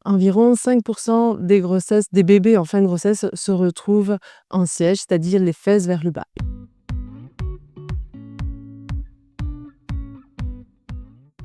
Environ 5% des bébés en fin de grossesse se retrouvent en siège, c'est-à-dire les fesses vers le bas.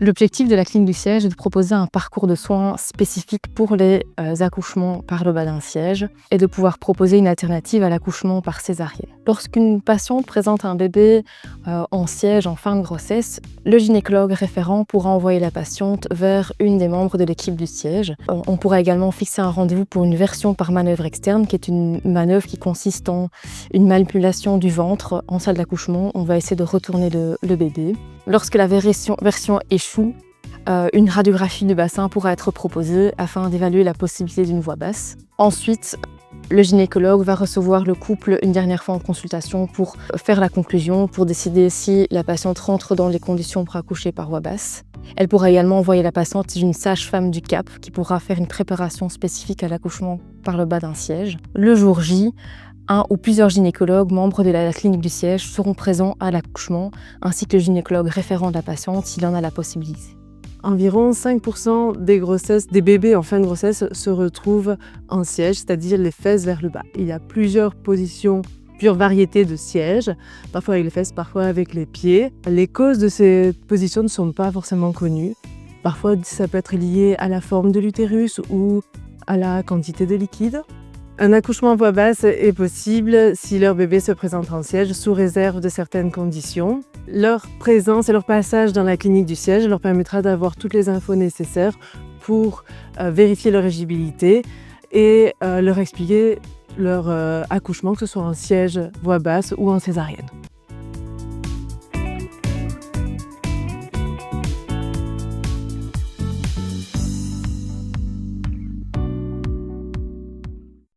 L'objectif de la clinique du siège est de proposer un parcours de soins spécifique pour les accouchements par le bas d'un siège et de pouvoir proposer une alternative à l'accouchement par césarienne. Lorsqu'une patiente présente un bébé en siège en fin de grossesse, le gynécologue référent pourra envoyer la patiente vers une des membres de l'équipe du siège. On pourra également fixer un rendez-vous pour une version par manœuvre externe, qui est une manœuvre qui consiste en une manipulation du ventre en salle d'accouchement. On va essayer de retourner le bébé. Lorsque la version échoue, une radiographie du bassin pourra être proposée afin d'évaluer la possibilité d'une voix basse. Ensuite, le gynécologue va recevoir le couple une dernière fois en consultation pour faire la conclusion, pour décider si la patiente rentre dans les conditions pour accoucher par voix basse. Elle pourra également envoyer la patiente chez une sage-femme du CAP qui pourra faire une préparation spécifique à l'accouchement par le bas d'un siège. Le jour J, un ou plusieurs gynécologues membres de la clinique du siège seront présents à l'accouchement, ainsi que le gynécologue référent de la patiente s'il en a la possibilité. Environ 5% des bébés en fin de grossesse se retrouvent en siège, c'est-à-dire les fesses vers le bas. Il y a plusieurs variétés de sièges, parfois avec les fesses, parfois avec les pieds. Les causes de ces positions ne sont pas forcément connues. Parfois, ça peut être lié à la forme de l'utérus ou à la quantité de liquide. Un accouchement à voix basse est possible si leur bébé se présente en siège sous réserve de certaines conditions. Leur présence et leur passage dans la clinique du siège leur permettra d'avoir toutes les infos nécessaires pour vérifier leur éligibilité et leur expliquer leur accouchement, que ce soit en siège, voix basse ou en césarienne.